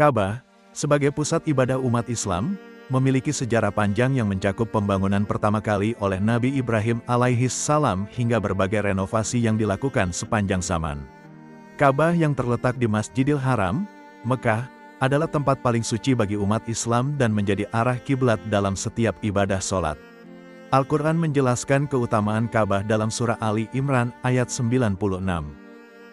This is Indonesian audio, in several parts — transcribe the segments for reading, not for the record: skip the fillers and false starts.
Ka'bah, sebagai pusat ibadah umat Islam, memiliki sejarah panjang yang mencakup pembangunan pertama kali oleh Nabi Ibrahim alaihi salam hingga berbagai renovasi yang dilakukan sepanjang zaman. Ka'bah yang terletak di Masjidil Haram, Mekah, adalah tempat paling suci bagi umat Islam dan menjadi arah kiblat dalam setiap ibadah sholat. Al-Quran menjelaskan keutamaan Ka'bah dalam surah Ali Imran ayat 96,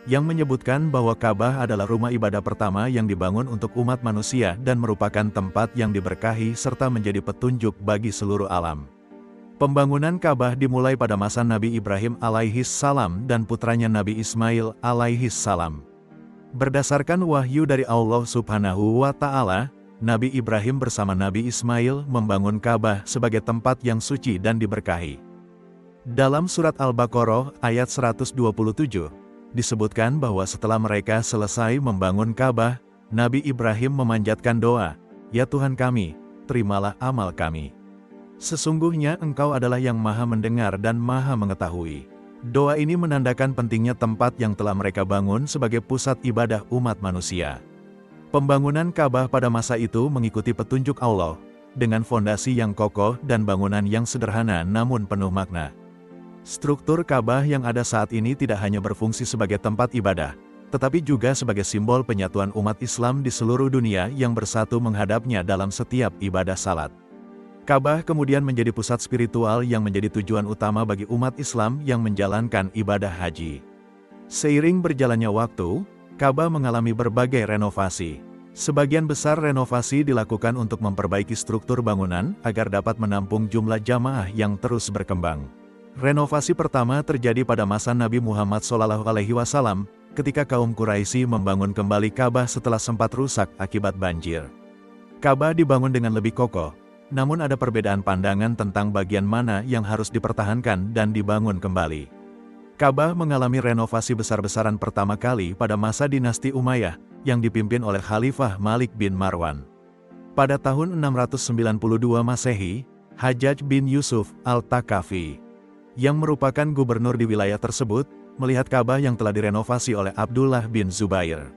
yang menyebutkan bahwa Ka'bah adalah rumah ibadah pertama yang dibangun untuk umat manusia dan merupakan tempat yang diberkahi serta menjadi petunjuk bagi seluruh alam. Pembangunan Ka'bah dimulai pada masa Nabi Ibrahim alaihi salam dan putranya Nabi Ismail alaihi salam. Berdasarkan wahyu dari Allah Subhanahu wa Ta'ala, Nabi Ibrahim bersama Nabi Ismail membangun Ka'bah sebagai tempat yang suci dan diberkahi. Dalam surat Al-Baqarah ayat 127, disebutkan bahwa setelah mereka selesai membangun Ka'bah, Nabi Ibrahim memanjatkan doa, "Ya Tuhan kami, terimalah amal kami. Sesungguhnya Engkau adalah yang Maha Mendengar dan Maha Mengetahui." Doa ini menandakan pentingnya tempat yang telah mereka bangun sebagai pusat ibadah umat manusia. Pembangunan Ka'bah pada masa itu mengikuti petunjuk Allah, dengan fondasi yang kokoh dan bangunan yang sederhana namun penuh makna. Struktur Ka'bah yang ada saat ini tidak hanya berfungsi sebagai tempat ibadah, tetapi juga sebagai simbol penyatuan umat Islam di seluruh dunia yang bersatu menghadapnya dalam setiap ibadah salat. Ka'bah kemudian menjadi pusat spiritual yang menjadi tujuan utama bagi umat Islam yang menjalankan ibadah haji. Seiring berjalannya waktu, Ka'bah mengalami berbagai renovasi. Sebagian besar renovasi dilakukan untuk memperbaiki struktur bangunan agar dapat menampung jumlah jamaah yang terus berkembang. Renovasi pertama terjadi pada masa Nabi Muhammad SAW, ketika kaum Quraisy membangun kembali Ka'bah setelah sempat rusak akibat banjir. Ka'bah dibangun dengan lebih kokoh, namun ada perbedaan pandangan tentang bagian mana yang harus dipertahankan dan dibangun kembali. Ka'bah mengalami renovasi besar-besaran pertama kali pada masa dinasti Umayyah, yang dipimpin oleh Khalifah Malik bin Marwan. Pada tahun 692 Masehi, Hajjaj bin Yusuf al-Thaqafi, yang merupakan gubernur di wilayah tersebut, melihat Ka'bah yang telah direnovasi oleh Abdullah bin Zubair.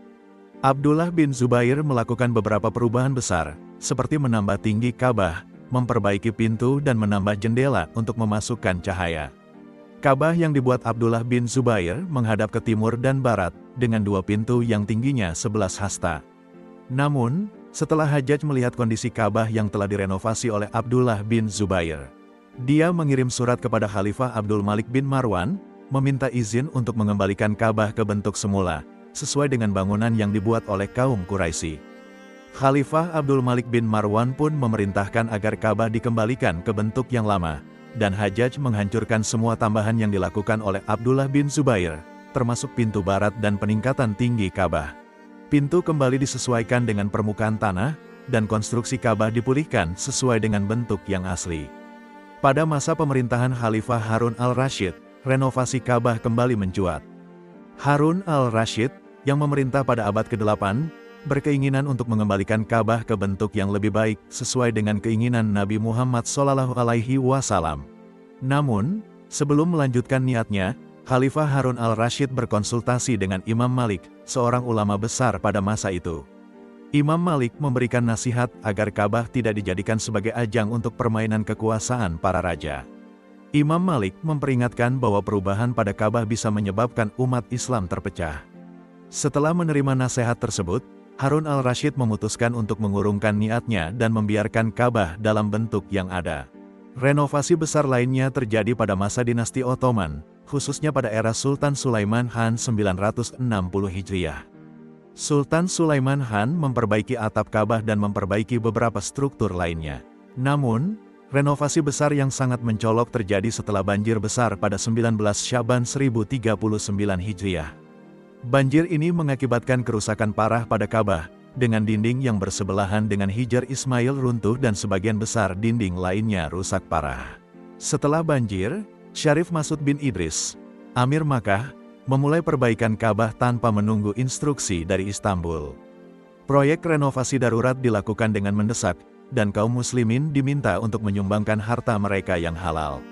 Abdullah bin Zubair melakukan beberapa perubahan besar, seperti menambah tinggi Ka'bah, memperbaiki pintu dan menambah jendela untuk memasukkan cahaya. Ka'bah yang dibuat Abdullah bin Zubair menghadap ke timur dan barat, dengan dua pintu yang tingginya 11 hasta. Namun, setelah Hajjaj melihat kondisi Ka'bah yang telah direnovasi oleh Abdullah bin Zubair, dia mengirim surat kepada Khalifah Abdul Malik bin Marwan, meminta izin untuk mengembalikan Ka'bah ke bentuk semula, sesuai dengan bangunan yang dibuat oleh kaum Quraisy. Khalifah Abdul Malik bin Marwan pun memerintahkan agar Ka'bah dikembalikan ke bentuk yang lama, dan Hajjaj menghancurkan semua tambahan yang dilakukan oleh Abdullah bin Zubair, termasuk pintu barat dan peningkatan tinggi Ka'bah. Pintu kembali disesuaikan dengan permukaan tanah, dan konstruksi Ka'bah dipulihkan sesuai dengan bentuk yang asli. Pada masa pemerintahan Khalifah Harun al-Rashid, renovasi Ka'bah kembali mencuat. Harun al-Rashid, yang memerintah pada abad ke-8, berkeinginan untuk mengembalikan Ka'bah ke bentuk yang lebih baik sesuai dengan keinginan Nabi Muhammad SAW. Namun, sebelum melanjutkan niatnya, Khalifah Harun al-Rashid berkonsultasi dengan Imam Malik, seorang ulama besar pada masa itu. Imam Malik memberikan nasihat agar Ka'bah tidak dijadikan sebagai ajang untuk permainan kekuasaan para raja. Imam Malik memperingatkan bahwa perubahan pada Ka'bah bisa menyebabkan umat Islam terpecah. Setelah menerima nasihat tersebut, Harun al-Rashid memutuskan untuk mengurungkan niatnya dan membiarkan Ka'bah dalam bentuk yang ada. Renovasi besar lainnya terjadi pada masa dinasti Ottoman, khususnya pada era Sultan Sulaiman Han 960 Hijriah. Sultan Sulaiman Han memperbaiki atap Ka'bah dan memperbaiki beberapa struktur lainnya. Namun, renovasi besar yang sangat mencolok terjadi setelah banjir besar pada 19 Syaban 1039 Hijriah. Banjir ini mengakibatkan kerusakan parah pada Ka'bah, dengan dinding yang bersebelahan dengan Hijar Ismail runtuh dan sebagian besar dinding lainnya rusak parah. Setelah banjir, Syarif Masud bin Idris, Amir Makkah, memulai perbaikan Ka'bah tanpa menunggu instruksi dari Istanbul. Proyek renovasi darurat dilakukan dengan mendesak, dan kaum muslimin diminta untuk menyumbangkan harta mereka yang halal.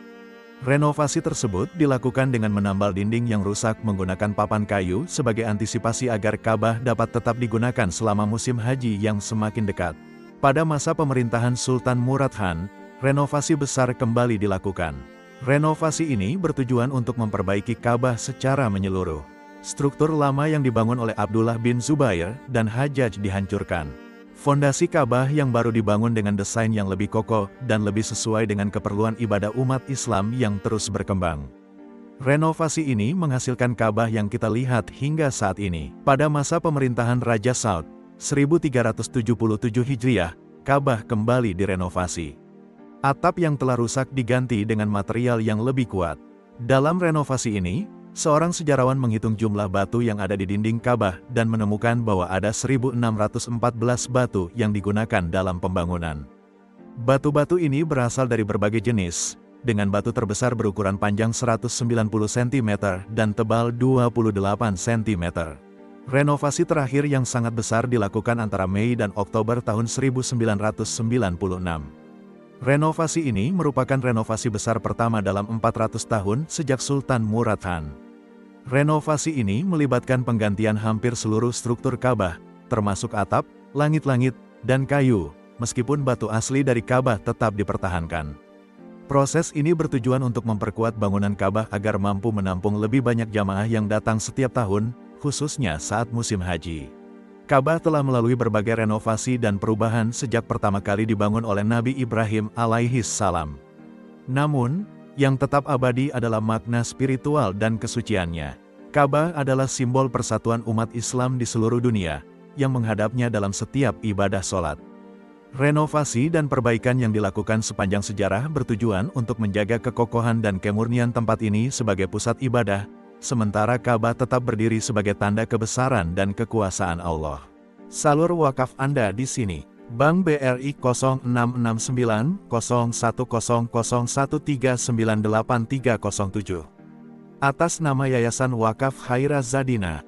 Renovasi tersebut dilakukan dengan menambal dinding yang rusak menggunakan papan kayu sebagai antisipasi agar Ka'bah dapat tetap digunakan selama musim haji yang semakin dekat. Pada masa pemerintahan Sultan Murad Khan, renovasi besar kembali dilakukan. Renovasi ini bertujuan untuk memperbaiki Ka'bah secara menyeluruh. Struktur lama yang dibangun oleh Abdullah bin Zubair dan Hajjaj dihancurkan. Fondasi Ka'bah yang baru dibangun dengan desain yang lebih kokoh dan lebih sesuai dengan keperluan ibadah umat Islam yang terus berkembang. Renovasi ini menghasilkan Ka'bah yang kita lihat hingga saat ini. Pada masa pemerintahan Raja Saud, 1377 Hijriah, Ka'bah kembali direnovasi. Atap yang telah rusak diganti dengan material yang lebih kuat. Dalam renovasi ini, seorang sejarawan menghitung jumlah batu yang ada di dinding Ka'bah dan menemukan bahwa ada 1614 batu yang digunakan dalam pembangunan. Batu-batu ini berasal dari berbagai jenis, dengan batu terbesar berukuran panjang 190 cm dan tebal 28 cm. Renovasi terakhir yang sangat besar dilakukan antara Mei dan Oktober tahun 1996. Renovasi ini merupakan renovasi besar pertama dalam 400 tahun sejak Sultan Murad Khan. Renovasi ini melibatkan penggantian hampir seluruh struktur Ka'bah, termasuk atap, langit-langit, dan kayu, meskipun batu asli dari Ka'bah tetap dipertahankan. Proses ini bertujuan untuk memperkuat bangunan Ka'bah agar mampu menampung lebih banyak jamaah yang datang setiap tahun, khususnya saat musim haji. Ka'bah telah melalui berbagai renovasi dan perubahan sejak pertama kali dibangun oleh Nabi Ibrahim alaihi salam. Namun, yang tetap abadi adalah makna spiritual dan kesuciannya. Ka'bah adalah simbol persatuan umat Islam di seluruh dunia, yang menghadapnya dalam setiap ibadah sholat. Renovasi dan perbaikan yang dilakukan sepanjang sejarah bertujuan untuk menjaga kekokohan dan kemurnian tempat ini sebagai pusat ibadah, sementara Ka'bah tetap berdiri sebagai tanda kebesaran dan kekuasaan Allah. Salur wakaf Anda di sini. Bank BRI 06690100139837. Atas nama Yayasan Wakaf Khaira Zadina.